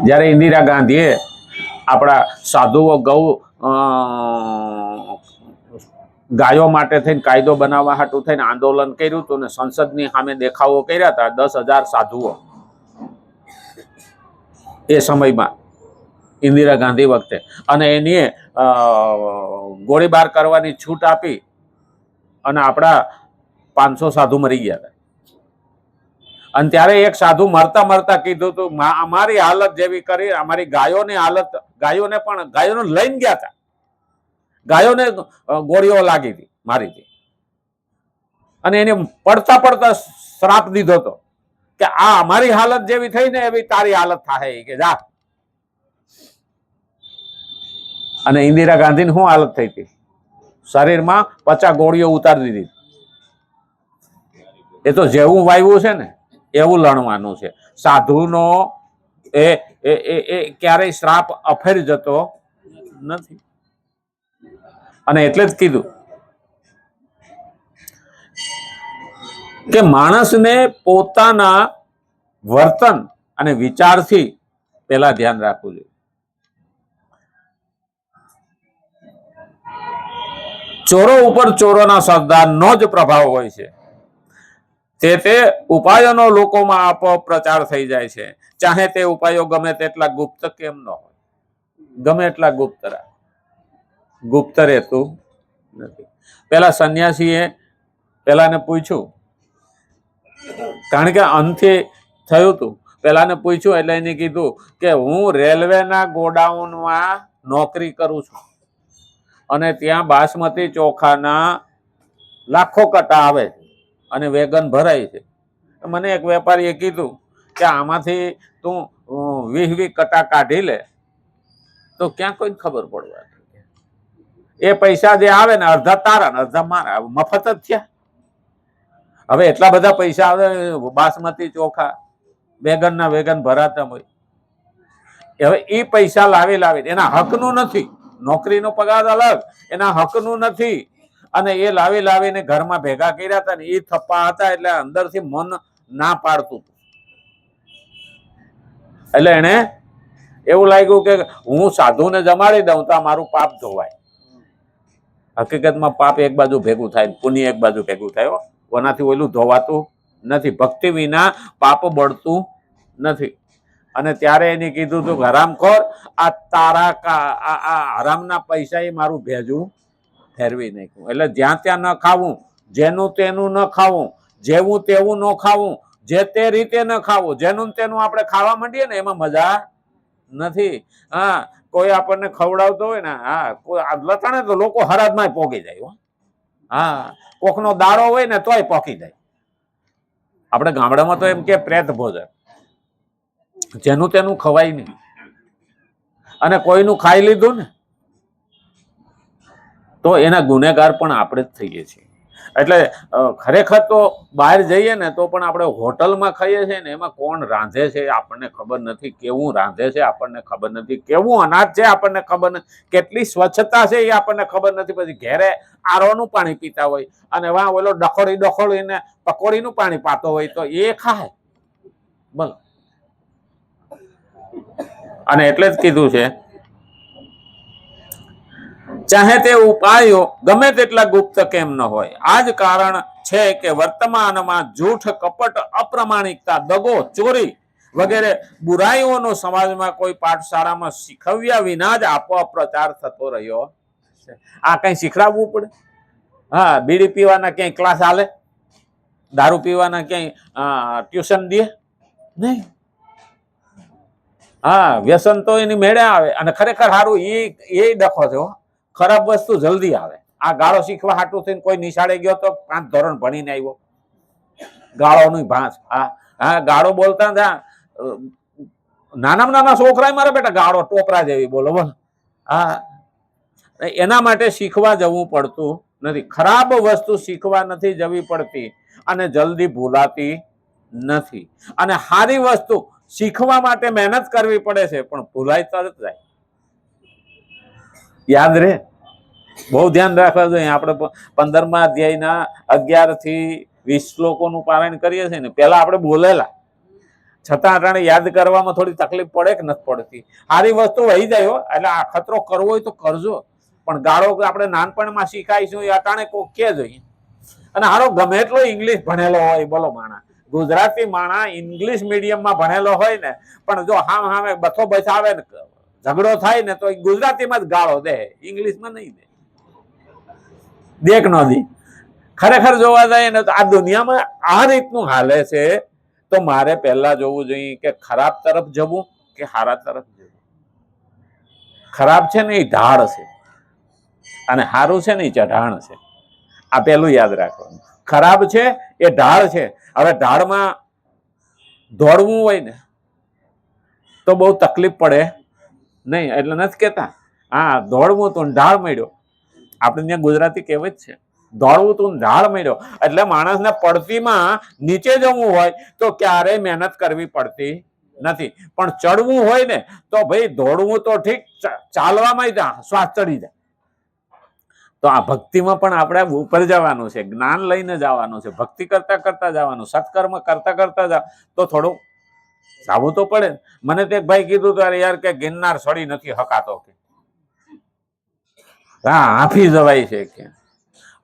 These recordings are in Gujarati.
જ્યારે ઇન્દિરા ગાંધીએ આપણા સાધુઓ ગાયો માટે થઈને કાયદો બનાવવા હાટું થઈને આંદોલન કર્યું હતું ને સંસદની સામે દેખાવો કર્યા હતા 10,000 સાધુઓ એ સમયમાં ઇન્દિરા ગાંધી વખતે, અને એની ગોળીબાર કરવાની છૂટ આપી અને આપણા 500 સાધુ મરી ગયા હતા. અને ત્યારે એક સાધુ મરતા મરતા કીધું હતું, અમારી હાલત જેવી કરી, અમારી ગાયોની હાલત, ગાયોને લઈને ગયા હતા, ગાયોને ગોળીઓ લાગી હતી, મારી હતી, અને એને પડતા પડતા શ્રાપ દીધો હતો કે આ અમારી હાલત જેવી થઈ ને એવી તારી હાલત થાય કે જા. અને ઇન્દિરા ગાંધીની શું હાલત થઈ હતી? શરીરમાં 50 ગોળીઓ ઉતારી દીધી. એ તો જેવું વાવ્યું છે ને એવું લણવાનું છે. સાધુનો એ ક્યારેય શ્રાપ અફેરી જતો નથી. અને એટલે જ કીધું કે માણસને પોતાના વર્તન અને વિચારથી પેલા ધ્યાન રાખવું જોઈએ. ચોરો ઉપર ચોરોના સરદારનો જ પ્રભાવ હોય છે. તે ઉપાયોનો લોકોમાં આપોઆપ પ્રચાર થઈ જાય છે, ચાહે તે ઉપાયો ગમે તેટલા ગુપ્ત કેમ ન હોય. ગમે એટલા ગુપ્ત રહેતું નથી. પેલા સંન્યાસીએ પેલાને પૂછ્યું, કારણ કે અંતે થયું હતું, પેલાને પૂછ્યું એટલે એને કીધું કે હું રેલવેના ગોડાઉનમાં નોકરી કરું છું અને ત્યાં બાસમતી ચોખાના લાખો કટા આવે અને વેગન ભરાય છે. મને એક વેપારીએ કીધું કે આમાંથી તું 20 કટા કાઢી લે તો ક્યાં કોઈ ખબર પડવા. એ પૈસા જે આવે ને અડધા તારા ને અડધા મારા, મફત જ થયા. હવે એટલા બધા પૈસા આવે બાસમતી ચોખા વેગન ભરાતા હોય. હવે એ પૈસા લાવી એના હકનું નથી. નોકરીનો પગાર અલગ, એના હકનું નથી. અને એ લાવીને ઘરમાં ભેગા કર્યા હતા ને એ થપ્પા હતા એટલે અંદરથી મન ના પાડતું. એટલે એને એવું લાગ્યું કે હું સાધુને જમાડી દઉં તો મારું પાપ ધોવાય. હકીકતમાં પાપ એક બાજુ ભેગું થાય, પુણ્ય એક બાજુ ભેગું થાય. ઓનાથી ઓલું ધોવાતું નથી. ભક્તિ વિના પાપ બળતું નથી. અને ત્યારે એને કીધું હતું હરામખોર, આ તારા હરામના પૈસા એ મારું ભેજું ફેરવી નાખ્યું. એટલે જ્યાં ત્યાં ન ખાવું, જેનું તેનું ન ખાવું, જેવું તેવું ન ખાવું, જે તે રીતે ન ખાવું. જેનું તેનું આપણે ખાવા માંડીએ ને એમાં મજા નથી. હા, કોઈ આપણને ખવડાવતો હોય ને, હા લતાણે તો લોકો હરાજમાં પોગી જાય. હા, કોકનો દાડો હોય ને તોય પોકી જાય. આપણે ગામડામાં તો એમ કે પ્રેત ભોજન, જેનું તેનું ખવાય નહીં. અને કોઈનું ખાઈ લીધું ને તો એના ગુનેગાર પણ આપણે જ થઈએ છીએ. એટલે ખરેખર તો બહાર જઈએ ને તો પણ આપણે હોટલમાં ખાઈએ છીએ ને એમાં કોણ રાંધે છે આપણને ખબર નથી, કેવું રાંધે છે આપણને ખબર નથી, કેવું અનાજ છે આપણને ખબર નથી, કેટલી સ્વચ્છતા છે એ આપણને ખબર નથી. પછી ઘેરે આરોનું પાણી પીતા હોય અને વાં ઓલો ડખોળીને પકોડીનું પાણી પાતો હોય તો એ ખાય બોલો. અને એટલે જ કીધું છે ચાહે તે ઉપાયો ગમે તેટલા ગુપ્ત કેમ ન હોય. આ જ કારણ છે કે વર્તમાનમાં જૂઠ, કપટ, અપ્રમાણિકતા, દગો, ચોરી વગેરે બુરાઈઓનો સમાજમાં કોઈ પાઠશાળામાં શીખવ્યા વિના જ આપોઆપ પ્રચાર થતો રહ્યો છે. આ કઈ શીખડાવવું પડે? હા, બીડી પીવાના ક્યાંય ક્લાસ હાલે? દારૂ પીવાના ક્યાંય ટ્યુશન દે? નહીં. હા, વ્યસન તો એની મેળે આવે. અને ખરેખર સારું એ ડખો છે. ખરાબ વસ્તુ જલ્દી આવે. આ ગાળો શીખવા હાટું થઈને કોઈ નિશાળે ગયો તો 5 ધોરણ ભણીને આવ્યો, ગાળોની ભાંસ. હા, ગાળો બોલતા નાનામાં નાના છોકરા મારા બેટા ગાળો ટોપરા જેવી બોલો. હા, એના માટે શીખવા જવું પડતું નથી. ખરાબ વસ્તુ શીખવા નથી જવી પડતી અને જલ્દી ભૂલાતી નથી. અને સારી વસ્તુ શીખવા માટે મહેનત કરવી પડે છે પણ ભૂલાય તરત જાય. યાદ રે, બહુ ધ્યાન રાખવા જોઈએ. આપણે 15મા અધ્યાયના 11 થી 20 શ્લોકોનું પારાયણ કરીએ છીએ ને, પેલા આપણે બોલેલા છતાં અટાણે યાદ કરવામાં થોડી તકલીફ પડે કે નથી પડતી. સારી વસ્તુ વહી જાય હો, એટલે આ ખતરો કરવો હોય તો કરજો, પણ ગાળો આપણે નાનપણમાં શીખાઈશું એ અટાણે કોઈ કે જોઈએ. અને હારો ગમે એટલો ઇંગ્લિશ ભણેલો હોય, બોલો માણા ગુજરાતી માણા ઇંગ્લિશ મીડિયમમાં ભણેલો હોય ને, પણ જો હામે બથો બચાવે ને ઝઘડો થાય ને તો ગુજરાતીમાં જ ગાળો દે, ઇંગ્લિશમાં નહીં દે. દેખ ન દી. ખરેખર જોવા જાય ને તો આ દુનિયામાં આ રીતનું હાલે છે. તો મારે પહેલા જોવું જોઈએ કે ખરાબ તરફ જવું કે સારા તરફ જવું. ખરાબ છે ને એ ઢાળ છે, અને સારું છે ને એ ચઢાણ છે. આ પેલું યાદ રાખવાનું. ખરાબ છે એ ઢાળ છે. હવે ઢાળમાં દોડવું હોય ને તો બહુ તકલીફ પડે નહીં, એટલે નથી કેતા હા દોડવું તો ઢાળ મળ્યો. આપણે ત્યાં ગુજરાતી કહેવત છે, દોડવું તું ઢાળ મળ્યો. એટલે માણસને પડતીમાં નીચે જવું હોય તો ક્યારેય મહેનત કરવી પડતી નથી, પણ ચડવું હોય ને તો ભાઈ દોડવું તો ઠીક, ચાલવામાં શ્વાસ ચડી જાય. તો આ ભક્તિમાં પણ આપણે ઉપર જવાનું છે, જ્ઞાન લઈને જવાનું છે, ભક્તિ કરતા કરતા જવાનું, સત્કર્મ કરતા કરતા જાવ તો થોડું જવું તો પડે. મને તો એક ભાઈ કીધું ત્યારે યાર કે ગિરનાર ચડી નથી હકાતો કે હા હાફી જવાય છે કે.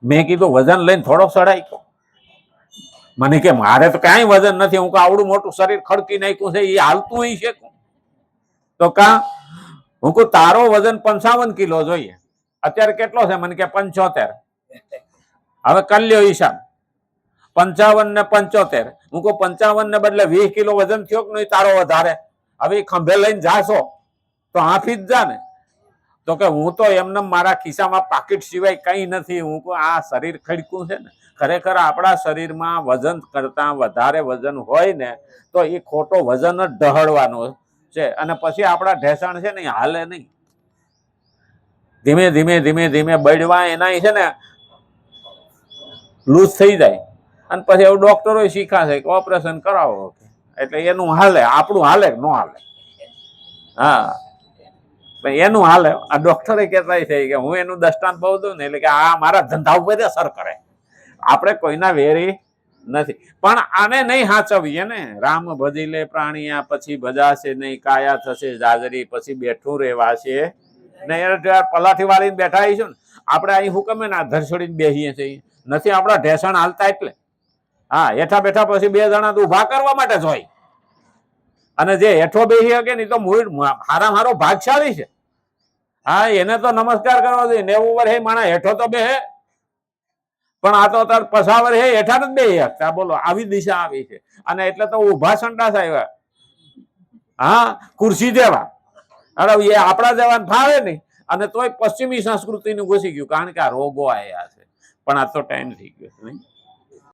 મેં કીધું વજન લઈને થોડો ચડાય તો. મને કે મારે તો કઈ વજન નથી, હું આવડું મોટું શરીર ખડકી નાખ્યું છે, એ હાલતું છે. તો કા હું કહું તારો વજન 55 કિલો જોઈએ, અત્યારે કેટલો છે? મને કે 75. હવે કરી લ્યો હિસાબ, 55 ને 75. હું કહું 55 ને બદલે 20 કિલો વજન થયો કે નહીં તારો વધારે? હવે ખંભે લઈને જાશો તો હાફી જ જા ને. તો કે હું તો એમને મારા ખિસ્સામાં પાકીટ સિવાય કઈ નથી. હું કહું આ શરીર ખડકું છે ને. ખરેખર આપણા શરીરમાં વજન કરતા વધારે વજન હોય ને તો એ ખોટો વજન જ ઢહળવાનો છે, અને પછી આપણા ઢેસણ છે ને હાલે નહીં. ધીમે ધીમે ધીમે ધીમે બળવા એના છે ને લૂઝ થઈ જાય, અને પછી એવું ડોક્ટરો શીખાશે કે ઓપરેશન કરાવો, એટલે એનું હાલે, આપણું હાલે ન હાલે. હા એનું હાલે. આ ડોક્ટરે કહેતા છે કે હું એનું દ્રષ્ટાંત બહુ દઉં ને, એટલે કે આ મારા ધંધા ઉપર અસર કરે. આપણે કોઈના વેરી નથી, પણ આને નહીં હાચવીએ ને. રામ ભજી લે પ્રાણિયા, પછી ભજાશે નહીં, કાયા થશે જાજરી, પછી બેઠું રહેવાશે નહીં. પલાઠી વાળીને બેઠા આવીશું ને આપણે અહીં હુકમે ના ધરછોડીને બેસીએ છીએ, નથી આપણા ઢેસણ હાલતા એટલે. હા હેઠા બેઠા પછી 2 જણા તો ઉભા કરવા માટે જ હોય, અને જે હેઠો બેસી શકે ને તો હારામાં હારો ભાગશાળી છે. હા એને તો નમસ્કાર કરવા જોઈએ. 90 વર્ષ માણા હેઠો તો બેહે, પણ આ તો તાર પસાવર હે હેઠા જ બે શકતા. બોલો આવી દિશા આવી છે, અને એટલે તો ઉભા સંડાસ આવ્યા. હા ખુરશી જેવા. અરે એ આપણા જવાન ફાવે નહીં, અને તોય પશ્ચિમી સંસ્કૃતિનું ઘૂસી ગયું, કારણ કે આ રોગો આવ્યા છે. પણ આ તો ટાઈમ થઈ ગયો નહીં.